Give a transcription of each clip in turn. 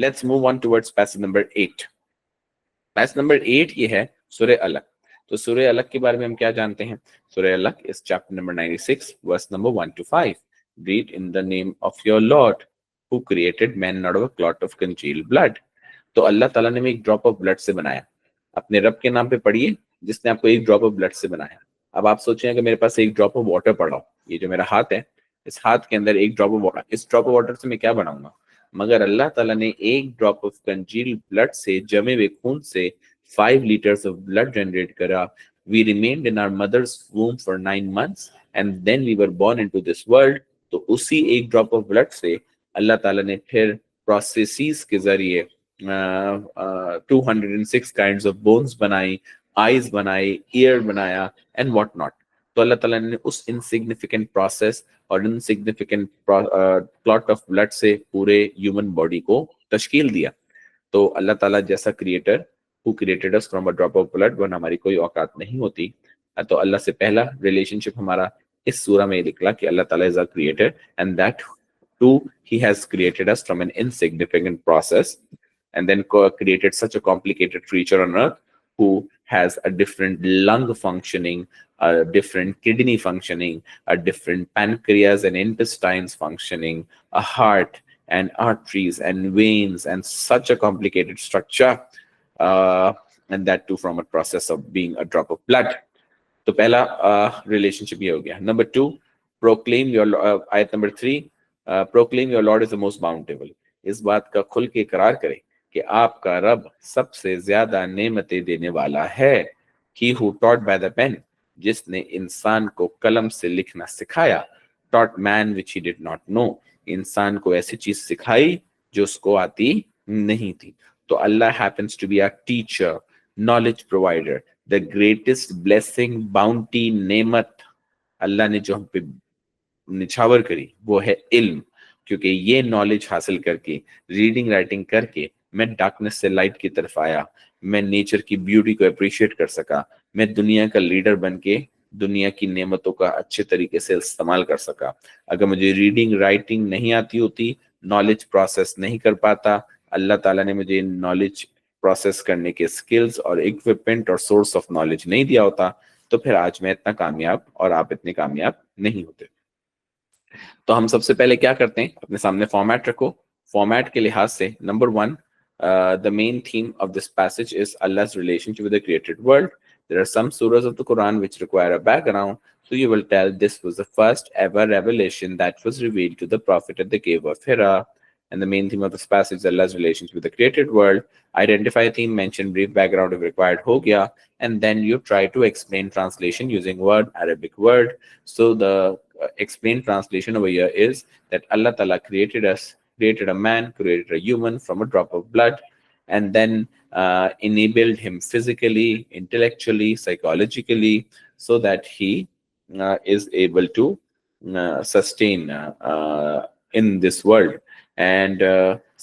Let's move on towards passage number 8। Passage number 8 ये है सूरह अलक। तो सूरह अलक के बारे में हम क्या जानते हैं? सूरह अलक is chapter number 96 verse number 1 to 5। Read in the name of your lord who created man out of a clot of congealed blood. तो अल्लाह ताला ने एक ड्रॉप ऑफ ब्लड से बनाया। अपने रब के नाम पे पढ़िए जिसने आपको एक ड्रॉप ऑफ ब्लड से बनाया। अब आप सोचें अगर मेरे पास एक ड्रॉप ऑफ वाटर पड़ा हो, ये जो मेरा हाथ है, इस हाथ के अंदर एक ड्रॉप ऑफ वाटर, इस ड्रॉप ऑफ वाटर से मैं क्या बनाऊंगा? मगर अल्लाह ताला ने एक ड्रॉप ऑफ कंजील ब्लड से, जमे हुए खून से 5 liters ऑफ ब्लड जनरेट करा। We remained in our mothers' womb for 9 months and then we were born into this world. तो उसी एक ड्रॉप ऑफ ब्लड से अल्लाह ताला ने फिर प्रोसेसेस के जरिए 206 काइंड्स ऑफ बोन्स बनाई, आईज बनाई, ईयर बनाया एंड व्हाट नॉट। तो अल्लाह ताला ने उस इनसिग्निफिकेंट प्रोसेस और इनसिग्निफिकेंट क्लॉट ऑफ ब्लड से पूरे ह्यूमन बॉडी को तश्कील दिया। तो अल्लाह ताला जैसा creator who created us from a drop of blood, one हमारी कोई औकात नहीं होती। तो अल्लाह से पहला रिलेशनशिप हमारा इस सूरा में निकला कि अल्लाह ताला is a creator and that too he has created us from an insignificant process and then created such a complicated creature on earth who has a different lung functioning, a different kidney functioning, a different pancreas and intestines functioning, a heart and arteries and veins and such a complicated structure, and that too from a process of being a drop of blood. तो पहला relationship ये हो गया। Number 2, proclaim your, आयत number 3, proclaim your lord is the most bountiful. इस बात का खुल के इकरार करें कि आपका रब सबसे ज्यादा नेमतें देने वाला है। He who taught by the pen, जिसने इंसान को कलम से लिखना सिखाया। Taught man which he did not know, इंसान को ऐसी चीज सिखाई जो उसको आती नहीं थी। तो Allah happens to be a teacher, knowledge provider, the greatest blessing, bounty, नेमत अल्लाह ने जो हम पे निछावर करी वो है इल्म। क्योंकि ये नॉलेज हासिल करके, रीडिंग राइटिंग करके मैं डार्कनेस से लाइट की तरफ आया, मैं नेचर की ब्यूटी को अप्रिशिएट कर सका, मैं दुनिया का लीडर बन के दुनिया की नेमतों का अच्छे तरीके से इस्तेमाल कर सका। अगर मुझे रीडिंग राइटिंग नहीं आती होती, नॉलेज प्रोसेस नहीं कर पाता, अल्लाह ताला ने मुझे नॉलेज प्रोसेस करने के स्किल्स और इक्विपमेंट और सोर्स ऑफ नॉलेज नहीं दिया होता, तो फिर आज मैं इतना कामयाब और आप इतने कामयाब नहीं होते। तो हम सबसे पहले क्या करते हैं, अपने सामने फॉर्मेट रखो। फॉर्मेट के लिहाज से number 1, the main theme of this passage is Allah's relationship with the created world. There are some surahs of the Quran which require a background, so you will tell this was the first ever revelation that was revealed to the Prophet at the cave of Hira. And the main theme of this passage is Allah's relationship with the created world. Identify a theme, mention brief background if required, ho gaya, and then you try to explain translation using word, Arabic word. So the explained translation over here is that Allah Ta'ala created us, created a man, created a human from a drop of blood, and then enabled him physically, intellectually, psychologically, so that he is able to sustain in this world. And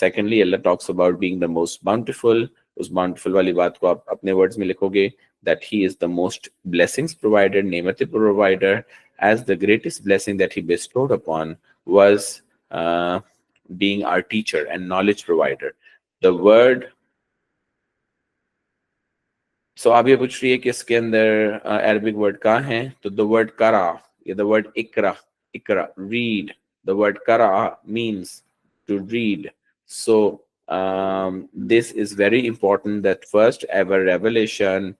secondly, Allah talks about being the most bountiful. उस bountiful वाली बात को आप अपने words में लिखोगे, that he is the most blessings provider, नेमत provider, as the greatest blessing that he bestowed upon was being our teacher and knowledge provider. The word, so आप ये पूछ रही है कि इसके अंदर अरबिक वर्ड कहाँ है? तो the word करा, ये the word Iqra, Iqra read, the word करा means to read. So this is very important, that first ever revelation,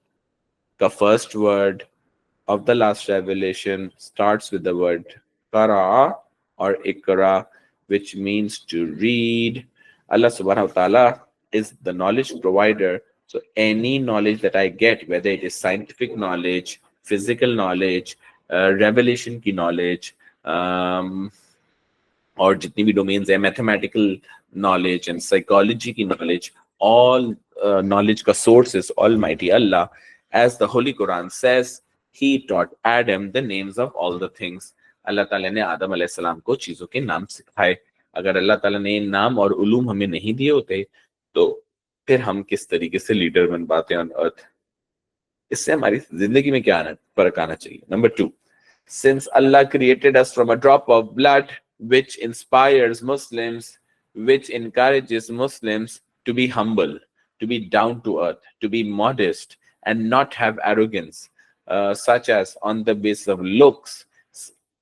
the first word of the last revelation starts with the word kara or ikra, which means to read. Allah subhanahu wa ta'ala is the knowledge provider. So any knowledge that I get, whether it is scientific knowledge, physical knowledge, revelation की knowledge, और जितनी भी domains है, mathematical knowledge and psychology की knowledge, all knowledge का source is Almighty Allah. As the Holy Quran says, He taught Adam the names of all the things. अल्लाह ताला ने आदम अलैहिस्सलाम को चीजों के नाम सिखाए। अगर अल्लाह ताला ने नाम और उलूम हमें नहीं दिए होते, तो फिर हम किस तरीके से लीडर बन पाते ऑन अर्थ? इससे हमारी जिंदगी में क्या फर्क आना चाहिए? Number 2, since Allah created us from a drop of blood, which inspires Muslims, which encourages Muslims to be humble, to be down to earth, to be modest, and not have arrogance, such as on the basis of looks,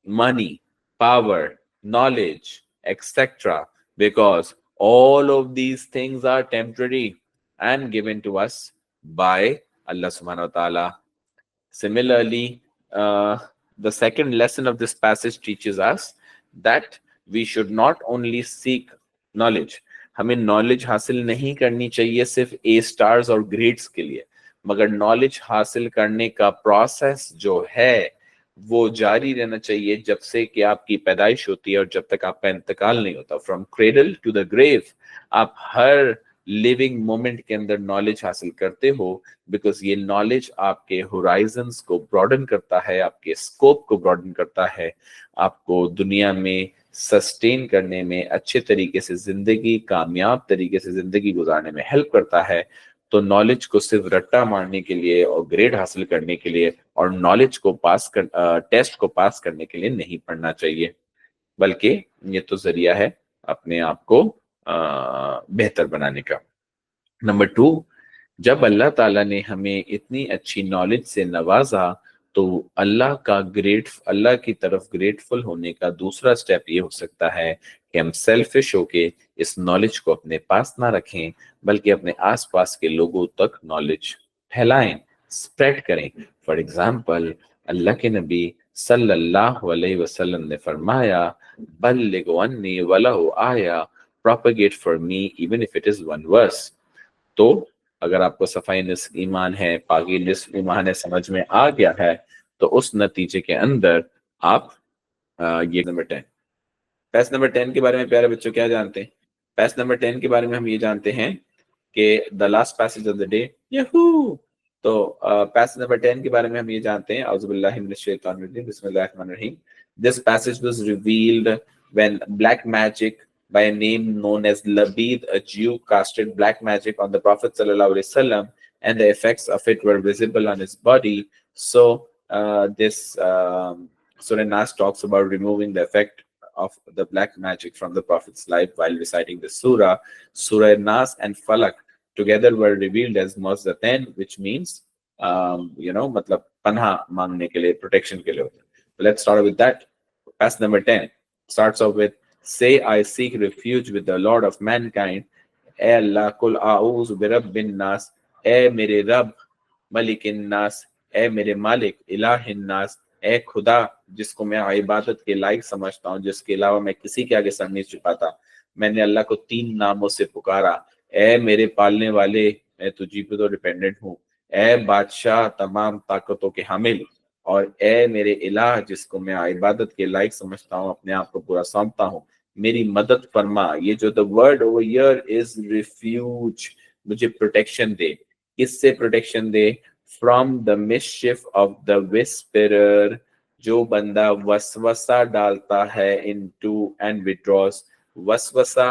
money, power, knowledge, etc. Because all of these things are temporary and given to us by Allah subhanahu wa ta'ala. Similarly, the second lesson of this passage teaches us that we should not only seek knowledge. हमें knowledge हासिल नहीं करनी चाहिए सिर्फ A stars और grades के लिए, मगर नॉलेज हासिल करने का प्रोसेस जो है वो जारी रहना चाहिए जब से कि आपकी पैदाइश होती है और जब तक आपका इंतकाल नहीं होता. From cradle to the grave आप हर लिविंग मोमेंट के अंदर नॉलेज हासिल करते हो, बिकॉज ये नॉलेज आपके होराइजन्स को ब्रॉडन करता है, आपके स्कोप को ब्रॉडन करता है, आपको दुनिया में सस्टेन करने में, अच्छे तरीके से जिंदगी, कामयाब तरीके से जिंदगी गुजारने में हेल्प करता है. तो नॉलेज को सिर्फ रट्टा मारने के लिए और ग्रेड हासिल करने के लिए और नॉलेज को टेस्ट को पास करने के लिए नहीं पढ़ना चाहिए, बल्कि ये तो जरिया है अपने आप को बेहतर बनाने का. नंबर 2, जब अल्लाह ताला ने हमें इतनी अच्छी नॉलेज से नवाजा तो अल्लाह की तरफ ग्रेटफुल होने का दूसरा स्टेप ये हो सकता है कि हम सेल्फिश होके इस नॉलेज को अपने पास ना रखें, बल्कि अपने आसपास के लोगों तक नॉलेज फैलाएं, स्प्रेड करें. फॉर एग्जाम्पल, अल्लाह के नबी सल्लल्लाहु अलैहि वसल्लम ने फरमाया, बल्लिगु अन्नी वलहु आया, propagate for me even if it is one verse. तो अगर आपको सफाई निस्फ ईमान है, पाकी निस्फ ईमान है, समझ में आ गया है, तो उस नतीजे के अंदर आप ये नंबर 10 पैस नंबर 10 के बारे में प्यारे बच्चों क्या जानते हैं? पैस नंबर 10 के बारे में हम ये जानते हैं कि the last passage of the day, Yahoo. तो पैस नंबर 10 के बारे में हम ये जानते हैं, औज़ुबिल्लाहि मिनश शैतानिर रजीम, बिस्मिल्लाहिर रहमानिर रहीम. This passage was revealed when black magic by a name known as Labid, a Jew, casted black magic on the Prophet ﷺ, and the effects of it were visible on his body. So this Surah Nas talks about removing the effect of the black magic from the Prophet's life while reciting the surah. Surah Nas and Falak together were revealed as Mu'awwidhatayn, which means मतलब पनाह मांगने के लिए, protection के लिए. Let's start with that. Pass number 10 starts off with, say I seek refuge with the Lord of mankind. ए अल्लाह कुल आऊज़ु बिरब्बिन नास, ए मेरे रब मलिकिन नास, ए मेरे मालिक इलाहिन नास, ए खुदा जिसको मैं इबादत के लायक समझता हूँ, जिसके अलावा मैं किसी के आगे सर नहीं छुपाता. मैंने अल्लाह को 3 नामों से पुकारा, ए मेरे पालने वाले, मैं तुझी पे तो डिपेंडेंट हूँ, ए बादशाह तमाम ताकतों के हामिल, और ए मेरे इलाह जिसको मैं इबादत के लायक समझता हूँ, अपने आप को पूरा सौंपता हूँ, मेरी मदद फरमा. ये जो the word over here is refuge, मुझे प्रोटेक्शन दे. किससे प्रोटेक्शन दे? From the mischief of the whisperer, जो बंदा वसवसा डालता है इनटू एंड विड्रॉस. वसवसा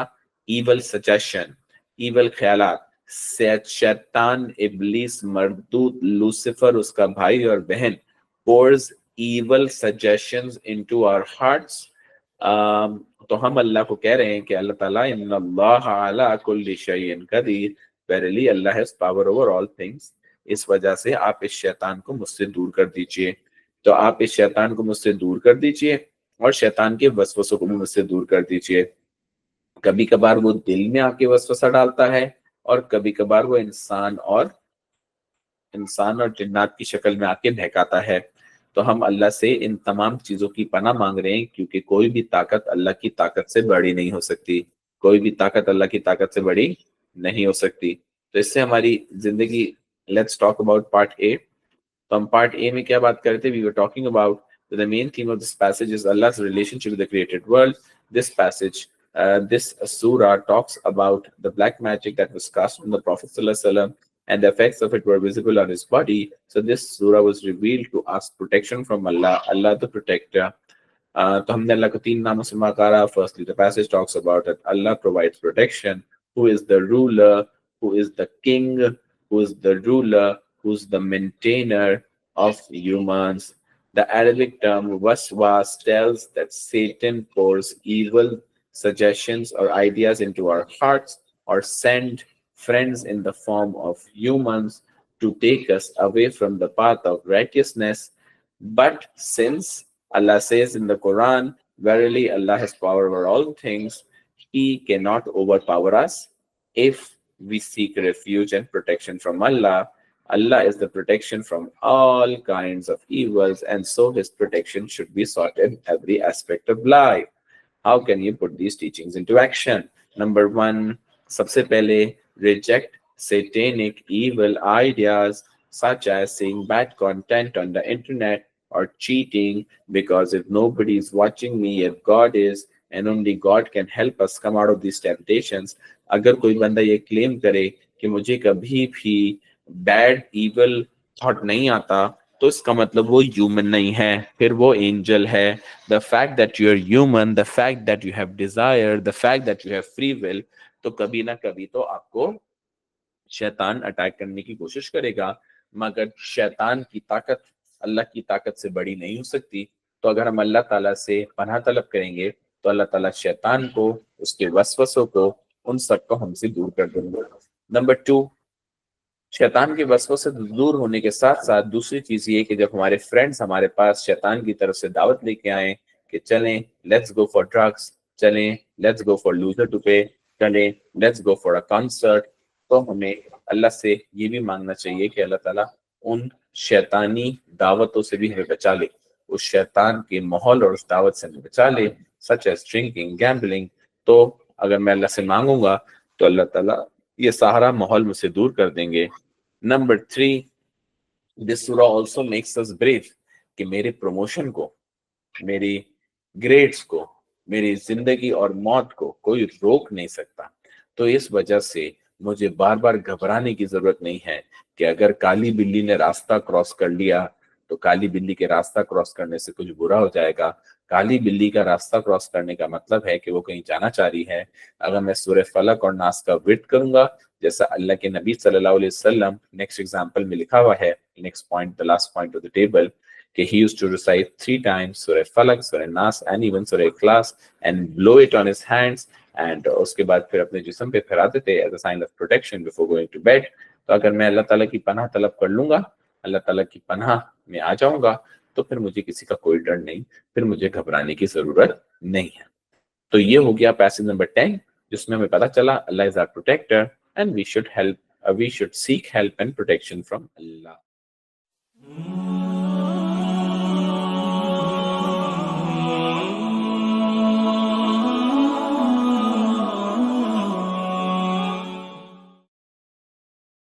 इवल सजेशन, इवल ख्यालात. शैतान, इब्लीस, मरदूत, लूसिफर उसका भाई और बहन, pours evil suggestions into our hearts. तो हम अल्लाह को कह रहे हैं कि अल्लाह ताला इन्नल्लाह अला कुल्ली शैइन Qadeer, verily Allah has power over all things. इस वजह से आप इस शैतान को मुझसे दूर कर दीजिए. तो आप इस शैतान को मुझसे दूर कर दीजिए और शैतान के वसवसों को भी मुझसे दूर कर दीजिए. कभी कभार वो दिल में आके वसवसा डालता है और कभी कभार वो इंसान और जिन्नात की शक्ल में आके बहकाता है. तो हम अल्लाह से इन तमाम चीजों की पनाह मांग रहे हैं, क्योंकि कोई भी ताकत अल्लाह की ताकत से बड़ी नहीं हो सकती. कोई भी ताकत अल्लाह की ताकत से बड़ी नहीं हो सकती. तो इससे हमारी जिंदगी. Let's talk about part A. तो हम पार्ट ए में क्या बात कर रहे थे? We were talking about the main theme of this passage is Allah's relationship with the created world. This passage, this surah talks about the black magic that was cast on the Prophet ﷺ, and the effects of it were visible on his body. So this surah was revealed to ask protection from Allah, Allah the protector. तो हमने अल्लाह को 3 नामों से पुकारा. Firstly, the passage talks about that Allah provides protection, who is the ruler, who is the king, who is the ruler, who is the maintainer of humans. The Arabic term waswas tells that Satan pours evil suggestions or ideas into our hearts, or send friends in the form of humans to take us away from the path of righteousness. But since Allah says in the Quran, verily Allah has power over all things, He cannot overpower us. If we seek refuge and protection from Allah, Allah is the protection from all kinds of evils, and so His protection should be sought in every aspect of life. How can you put these teachings into action? Number one, सबसे पहले reject satanic evil ideas such as seeing bad content on the internet or cheating, because if nobody is watching me, if God is, and only God can help us come out of these temptations. अगर कोई बंदा ये claim करे कि मुझे कभी भी bad evil thought नहीं आता, तो इसका मतलब वो ह्यूमन नहीं है, फिर वो एंजल है. The fact that you are human, the fact that you have desire, the fact that you have free will, तो कभी ना कभी तो आपको शैतान अटैक करने की कोशिश करेगा. मगर शैतान की ताकत अल्लाह की ताकत से बड़ी नहीं हो सकती. तो अगर हम अल्लाह ताला से पनाह तलब करेंगे तो अल्लाह ताला शैतान को, उसके वसवसों को, उन सब को हमसे दूर कर देंगे. नंबर टू, शैतान के वसवसों से दूर होने के साथ साथ दूसरी चीज ये कि जब हमारे फ्रेंड्स हमारे पास शैतान की तरफ से दावत लेके आए कि चलें लेट्स गो फॉर ड्रग्स, चलें let's go for loser to pay, चलें let's go for a concert, तो हमें अल्लाह से ये भी मांगना चाहिए कि अल्लाह ताला उन शैतानी दावतों से भी हमें बचा ले, उस शैतान के माहौल और उस दावत से हमें बचा ले, सच एज ड्रिंकिंग, गैम्बलिंग. तो अगर मैं अल्लाह से मांगूंगा तो अल्लाह ताला ये सारा माहौल मुझसे दूर कर देंगे. नंबर थ्री, दिस सूरा ऑल्सो मेक्स अस ब्रेव कि मेरे प्रमोशन को, मेरी ग्रेड्स को, मेरी जिंदगी और मौत को कोई रोक नहीं सकता. तो इस वजह से मुझे बार बार घबराने की जरूरत नहीं है कि अगर काली बिल्ली ने रास्ता क्रॉस कर लिया तो काली बिल्ली के रास्ता क्रॉस करने से कुछ बुरा हो जाएगा. काली बिल्ली का रास्ता क्रॉस करने का मतलब है कि वो कहीं जाना चाह रही है. अगर मैं सूरह फलक और नास का विर्द करूंगा, जैसा अल्लाह के नबी सल्लल्लाहु अलैहि वसल्लम नेक्स्ट एग्जांपल में लिखा हुआ है, next point, the last point of the table, कि he used to recite 3 times Surah Falak, Surah Nas and even Surah Ikhlas and blow it on his hands, and उसके बाद फिर अपने जिस्म पे फहराते थे as a sign of protection before going to bed. तो अगर मैं अल्लाह ताला की पनाह तलब कर लूंगा, अल्लाह ताला की पनाह में आ जाऊंगा, तो फिर मुझे किसी का कोई डर नहीं, फिर मुझे घबराने की जरूरत नहीं है. तो ये हो गया पैसेज नंबर 10, जिसमें हमें पता चला Allah is our protector and we should seek help and protection from Allah.